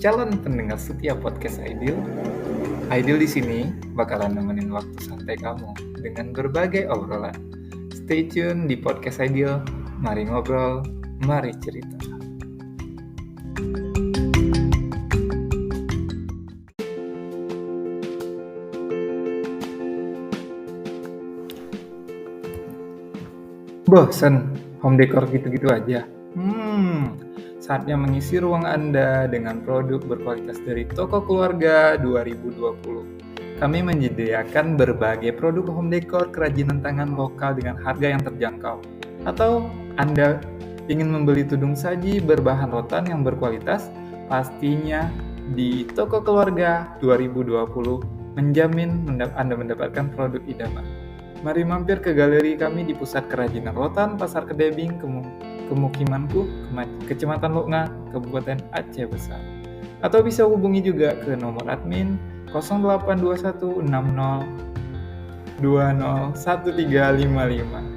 calon pendengar setia podcast Ideal. Ideal di sini bakalan nemenin waktu santai kamu dengan berbagai obrolan. Stay tune di podcast Ideal. Mari ngobrol, mari cerita. Bosen home decor gitu-gitu aja? Saatnya mengisi ruang Anda dengan produk berkualitas dari Toko Keluarga 2020. Kami menyediakan berbagai produk home decor kerajinan tangan lokal dengan harga yang terjangkau. Atau Anda ingin membeli tudung saji berbahan rotan yang berkualitas? Pastinya di Toko Keluarga 2020 menjamin Anda mendapatkan produk idaman. Mari mampir ke galeri kami di Pusat Kerajinan Rotan, Pasar Kedebing, Kemukimanku, Kecamatan Loknga, Kabupaten Aceh Besar. Atau bisa hubungi juga ke nomor admin 0821 60 20 1355.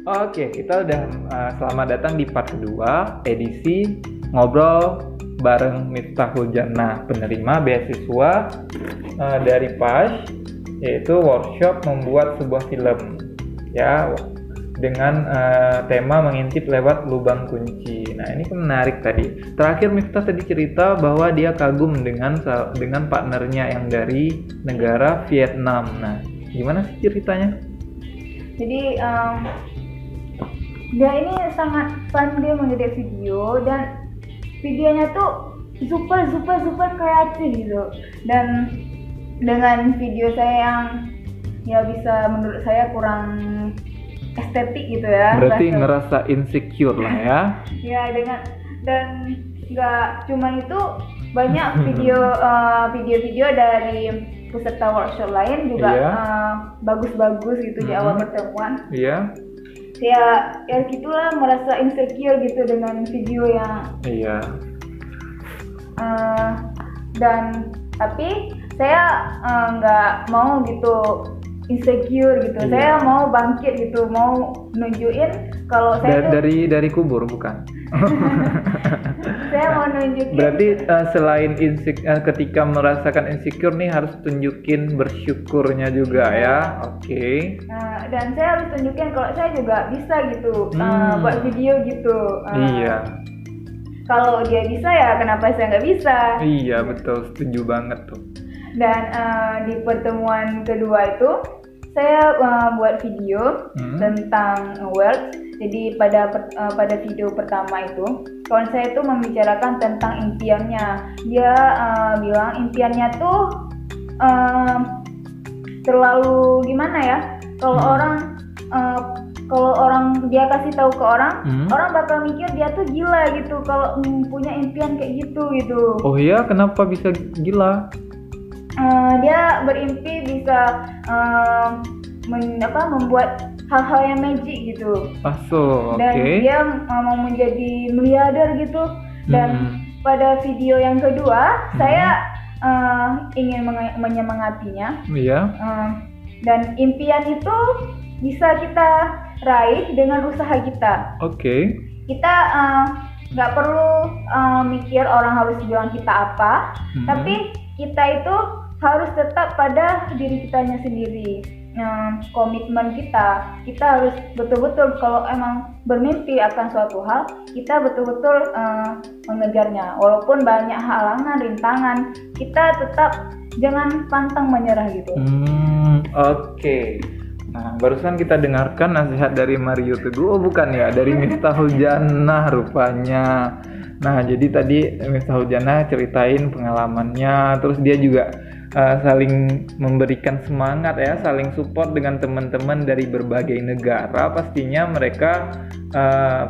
Oke, kita udah selamat datang di part kedua edisi ngobrol bareng Miftahul Jannah, penerima beasiswa dari PASH, yaitu workshop membuat sebuah film ya dengan tema mengintip lewat lubang kunci. Nah, ini kan menarik tadi. Terakhir Miftah tadi cerita bahwa dia kagum dengan partnernya yang dari negara Vietnam. Nah, gimana sih ceritanya? Jadi dia ini sangat pandai mengedit video dan videonya tuh super kreatif gitu. Dan dengan video saya yang ya bisa menurut saya kurang estetik gitu ya. Berarti ngerasa insecure lah ya. Ya, dan nggak cuma itu, banyak video-video dari peserta workshop lain juga bagus-bagus gitu di awal pertemuan. Iya. Ya gitulah, merasa insecure gitu dengan video yang dan tapi saya nggak mau gitu insecure gitu. Saya mau bangkit gitu, mau nunjukin kalau saya dari kubur bukan. Saya mau nunjukin. Berarti selain ketika merasakan insecure nih harus tunjukin bersyukurnya juga ya. Oke. Dan saya harus tunjukin kalau saya juga bisa gitu buat video gitu. Iya. Kalau dia bisa ya kenapa saya nggak bisa? Iya betul, setuju banget tuh. Dan di pertemuan kedua itu saya buat video tentang words. Jadi pada video pertama itu kawan saya itu membicarakan tentang impiannya. Dia bilang impiannya tuh terlalu gimana ya? Kalau orang dia kasih tahu ke orang, orang bakal mikir dia tuh gila gitu kalau punya impian kayak gitu. Oh iya, kenapa bisa gila? Dia berimpi bisa membuat hal-hal yang magic gitu. Dan dia mau menjadi miliarder gitu. Dan pada video yang kedua saya ingin menyemangatinya. Iya. Dan impian itu bisa kita raih dengan usaha kita. Oke. Kita nggak perlu mikir orang harus bilang kita apa, tapi kita itu harus tetap pada diri kitanya sendiri. Komitmen kita harus betul-betul, kalau emang bermimpi akan suatu hal, kita betul-betul mengejarnya. Walaupun banyak halangan, rintangan, kita tetap jangan pantang menyerah gitu. Oke. Nah, barusan kita dengarkan nasihat dari Mario Teguh, bukan ya, dari Miftahul Jannah rupanya. Nah, jadi tadi Miftahul Jannah ceritain pengalamannya, terus dia juga saling memberikan semangat ya, saling support dengan teman-teman dari berbagai negara. Pastinya mereka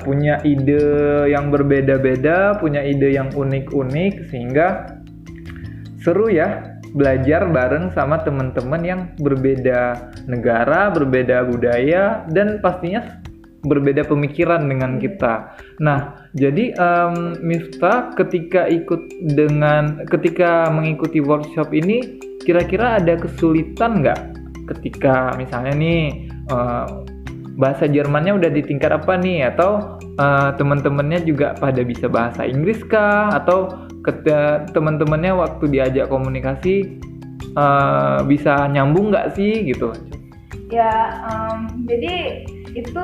punya ide yang berbeda-beda, punya ide yang unik-unik, sehingga seru ya belajar bareng sama teman-teman yang berbeda negara, berbeda budaya, dan pastinya berbeda pemikiran dengan kita. Nah, jadi Miftah ketika mengikuti workshop ini, kira-kira ada kesulitan nggak ketika misalnya nih bahasa Jermannya udah di tingkat apa nih, atau teman-temannya juga pada bisa bahasa Inggris kah, atau teman-temannya waktu diajak komunikasi bisa nyambung nggak sih gitu? Ya, jadi itu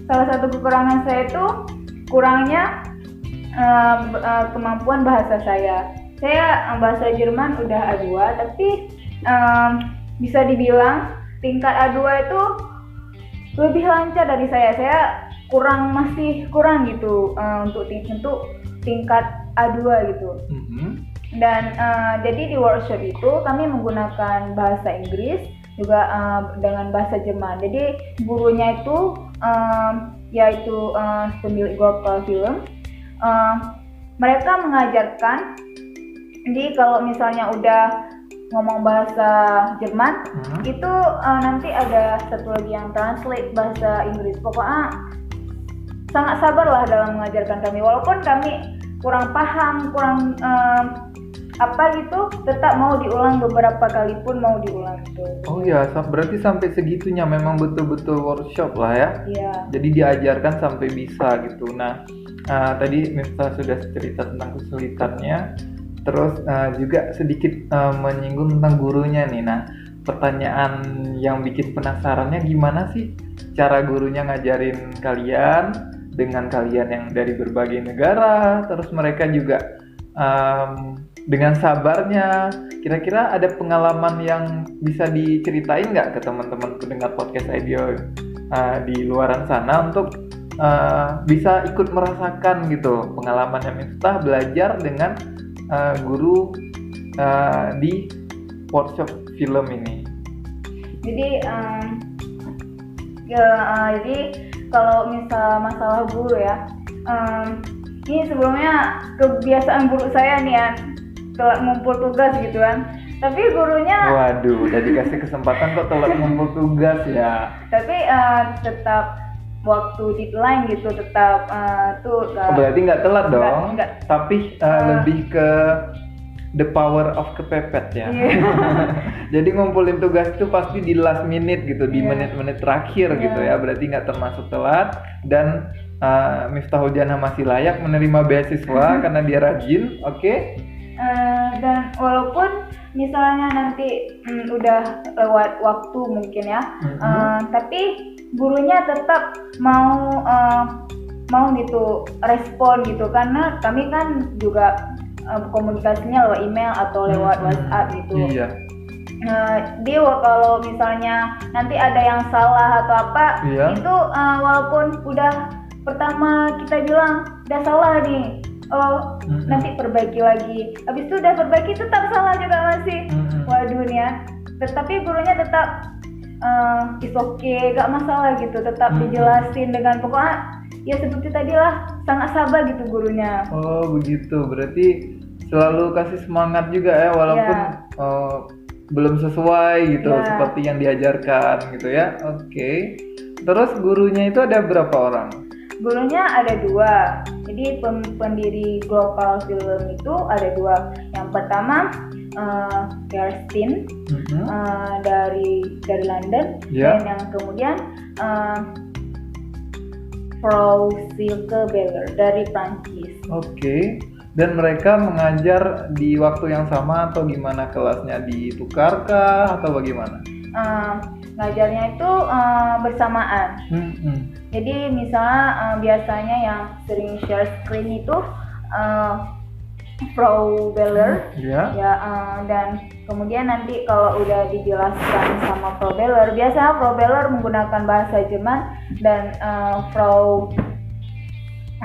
salah satu kekurangan saya itu kurangnya kemampuan bahasa saya. Saya bahasa Jerman udah A2, tapi bisa dibilang tingkat A2 itu lebih lancar dari saya. Saya masih kurang gitu untuk tingkat A2 gitu. Dan jadi di workshop itu kami menggunakan bahasa Inggris juga dengan bahasa Jerman. Jadi gurunya itu yaitu pemilik global film. Mereka mengajarkan, jadi kalau misalnya udah ngomong bahasa Jerman, itu nanti ada satu lagi yang translate bahasa Inggris. Pokoknya sangat sabar lah dalam mengajarkan kami, walaupun kami kurang paham, kurang apa gitu, tetap mau diulang beberapa kali pun mau diulang gitu. Oh ya, berarti sampai segitunya memang betul-betul workshop lah ya. Iya. Jadi diajarkan sampai bisa gitu. Nah, tadi Miftah sudah cerita tentang kesulitannya, terus juga sedikit menyinggung tentang gurunya nih. Nah, pertanyaan yang bikin penasarannya, gimana sih cara gurunya ngajarin kalian dengan kalian yang dari berbagai negara, terus mereka juga dengan sabarnya. Kira-kira ada pengalaman yang bisa diceritain nggak ke teman-teman pendengar podcast IDEO di luaran sana untuk bisa ikut merasakan gitu pengalamannya Miftah belajar dengan guru di workshop film ini? Jadi jadi kalau misal masalah guru ya, ini sebelumnya kebiasaan guru saya nih ya, telat ngumpul tugas gitu kan. Tapi gurunya, waduh, udah dikasih kesempatan kok telat ngumpul tugas ya. Tapi tetap waktu deadline gitu, tetap berarti nggak telat dong? Enggak. Tapi lebih ke the power of kepepet ya. Jadi ngumpulin tugas itu pasti di last minute gitu, di menit-menit terakhir gitu ya. Berarti nggak termasuk telat, dan Miftahul Janah masih layak menerima beasiswa karena dia rajin. Oke. Dan walaupun misalnya nanti udah lewat waktu mungkin ya, tapi gurunya tetap mau gitu respon gitu, karena kami kan juga komunikasinya lewat email atau lewat WhatsApp gitu. Iya. Dia kalau misalnya nanti ada yang salah atau apa, itu walaupun udah pertama kita bilang udah salah nih, nanti perbaiki lagi, habis itu udah perbaiki tetap salah juga masih, waduh nih ya. Tetapi gurunya tetap it's okay, gak masalah gitu, tetap dijelasin dengan pokoknya ya seperti tadi lah, sangat sabar gitu gurunya. Oh begitu, berarti selalu kasih semangat juga ya, walaupun belum sesuai gitu seperti yang diajarkan gitu ya. Oke. Terus gurunya itu ada berapa orang? Gurunya ada 2. Jadi pendiri Global Film itu ada 2. Yang pertama Kerstin dari London, dan yang kemudian Frau Silke Beller dari Prancis. Oke. Dan mereka mengajar di waktu yang sama atau gimana, kelasnya ditukarkah atau bagaimana? Ngajarnya itu bersamaan. Jadi misalnya biasanya yang sering share screen itu Frau Beller, dan kemudian nanti kalau udah dijelaskan sama Frau Beller, biasanya Frau Beller menggunakan bahasa Jerman dan Frau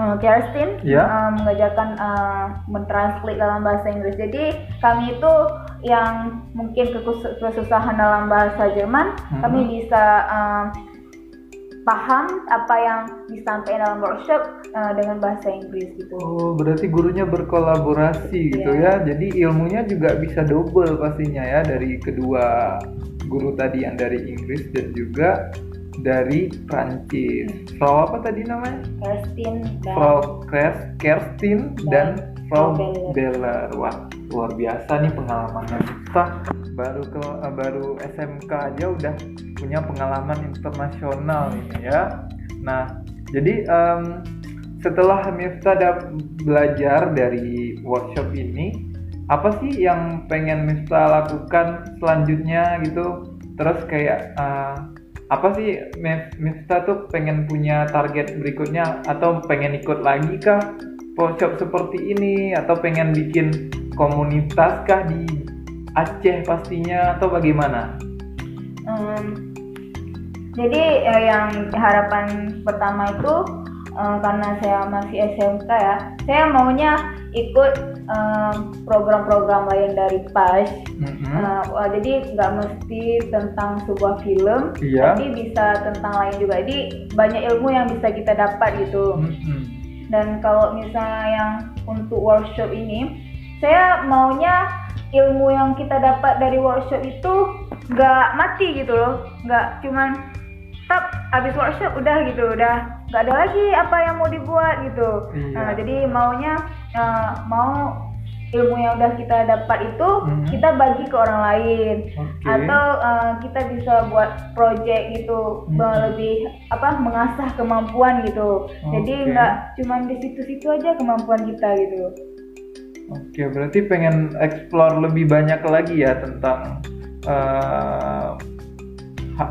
Kerstin mengajarkan mentranslate dalam bahasa Inggris. Jadi kami itu yang mungkin kesusahan dalam bahasa Jerman, kami bisa paham apa yang disampaikan dalam workshop dengan bahasa Inggris gitu. Oh, berarti gurunya berkolaborasi gitu ya. Jadi ilmunya juga bisa double pastinya ya, dari kedua guru tadi yang dari Inggris dan juga dari Prancis. Frau apa tadi namanya? Kerstin dan Frau Beller. Wah, luar biasa nih pengalamannya kita. baru SMK aja udah punya pengalaman internasional ini ya. Nah, jadi setelah Miftah belajar dari workshop ini, apa sih yang pengen Miftah lakukan selanjutnya gitu? Terus kayak apa sih Miftah tuh pengen punya target berikutnya, atau pengen ikut lagi kah workshop seperti ini, atau pengen bikin komunitas kah di Aceh pastinya, atau bagaimana? Jadi yang harapan pertama itu karena saya masih SMK ya, saya maunya ikut program-program lain dari PAS. Jadi nggak mesti tentang sebuah film, tapi bisa tentang lain juga. Jadi banyak ilmu yang bisa kita dapat gitu. Dan kalau misalnya yang untuk workshop ini, saya maunya ilmu yang kita dapat dari workshop itu nggak mati gitu loh, nggak cuman habis workshop udah gitu, udah nggak ada lagi apa yang mau dibuat gitu. Nah, jadi maunya mau ilmu yang udah kita dapat itu kita bagi ke orang lain, atau kita bisa buat project gitu, lebih mengasah kemampuan gitu. Jadi nggak cuma di situ-situ aja kemampuan kita gitu. Oke, berarti pengen explore lebih banyak lagi ya tentang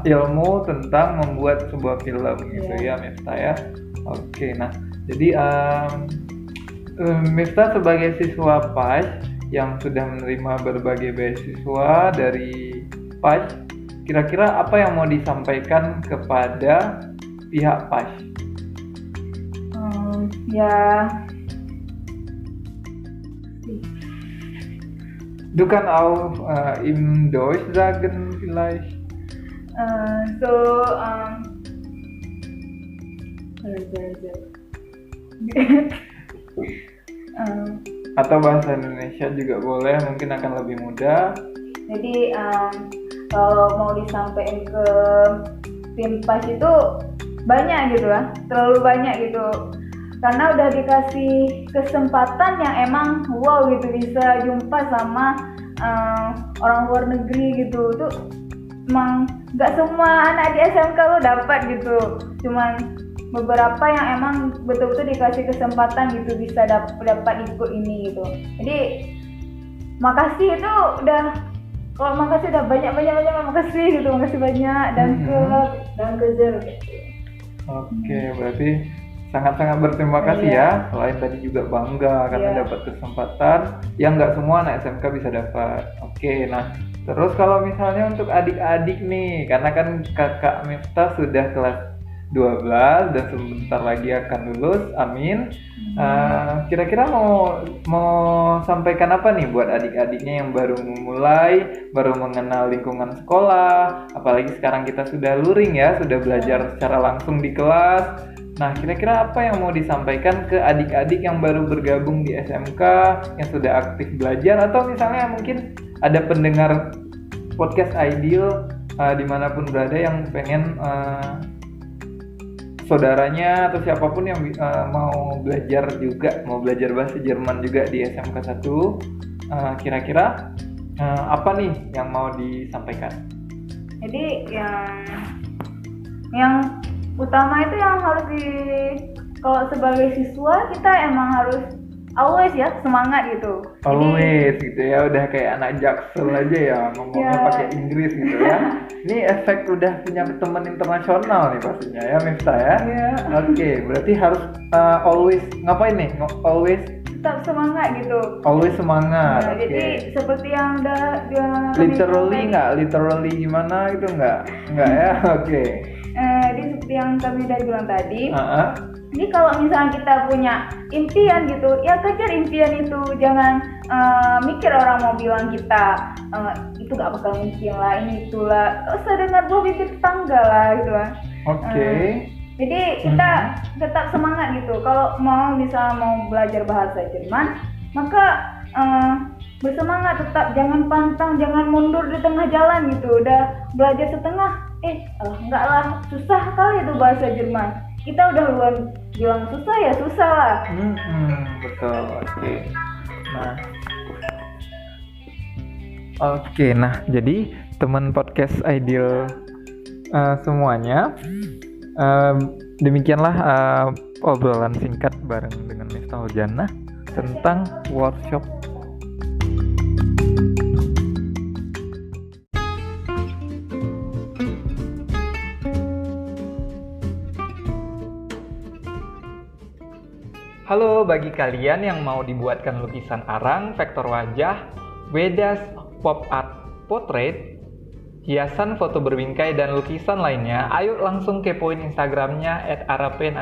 ilmu tentang membuat sebuah film gitu ya Miftah ya. Oke, nah jadi Miftah sebagai siswa PAS yang sudah menerima berbagai beasiswa dari PAS, kira-kira apa yang mau disampaikan kepada pihak PAS? Du kan auch im Deutsch sagen vielleicht. Atau bahasa Indonesia juga boleh, mungkin akan lebih mudah. Jadi kalau mau disampaikan ke tim PAS itu banyak gitu lah, terlalu banyak gitu. Karena udah dikasih kesempatan yang emang wow gitu, bisa jumpa sama orang luar negeri gitu. Tuh emang nggak semua anak di SMK lo dapat gitu, cuman beberapa yang emang betul-betul dikasih kesempatan gitu bisa dapat ikut ini gitu. Jadi makasih itu udah, kalau makasih udah banyak makasih gitu, makasih banyak dan ke gitu. Oke, berarti sangat-sangat berterima kasih ya. Selain tadi juga bangga karena dapat kesempatan yang nggak semua anak SMK bisa dapat. Oke, nah terus kalau misalnya untuk adik-adik nih, karena kan kakak Miftah sudah kelas 12 dan sebentar lagi akan lulus, amin. Kira-kira mau sampaikan apa nih buat adik-adiknya yang baru memulai, baru mengenal lingkungan sekolah, apalagi sekarang kita sudah luring ya, sudah belajar secara langsung di kelas. Nah, kira-kira apa yang mau disampaikan ke adik-adik yang baru bergabung di SMK, yang sudah aktif belajar, atau misalnya mungkin ada pendengar podcast Ideal dimanapun berada yang pengen saudaranya atau siapapun yang mau belajar bahasa Jerman juga di SMK 1, kira-kira apa nih yang mau disampaikan? Jadi yang utama itu yang harus kalau sebagai siswa kita emang harus always ya semangat gitu. Always gitu ya, udah kayak anak Jaksel aja ya ngomongnya pakai Inggris gitu ya. Ini efek udah punya teman internasional nih pastinya ya Miftah ya. Oke, berarti harus always ngapain nih? Always tetap semangat gitu. Always semangat. Jadi seperti yang udah literally gimana gitu nggak ya? Oke. Jadi seperti yang kami udah bilang tadi. Jadi kalau misalnya kita punya impian gitu, ya kejar impian itu, jangan mikir orang mau bilang kita itu gak bakal mungkin lah, ini itulah, usah dengar buah bibir tetangga lah gitu lah. Jadi kita tetap semangat gitu. Kalau misalnya mau belajar bahasa Jerman, maka bersemangat tetap, jangan pantang, jangan mundur di tengah jalan gitu. Udah belajar setengah, enggak lah, susah kali itu bahasa Jerman. Kita udah bilang susah ya susah lah. Betul. Oke. Nah, Oke, nah jadi teman podcast Ideal semuanya, demikianlah obrolan singkat bareng dengan Miftahul Jannah tentang workshop. Halo, bagi kalian yang mau dibuatkan lukisan arang, vektor wajah, Wedas Pop Art Portrait, hiasan foto berbingkai, dan lukisan lainnya, ayo langsung kepoin Instagramnya @arapaint_,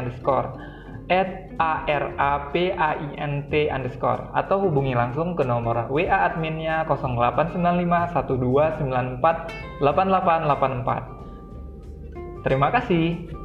@arapaint_, atau hubungi langsung ke nomor WA adminnya 0895 1294 8884. Terima kasih.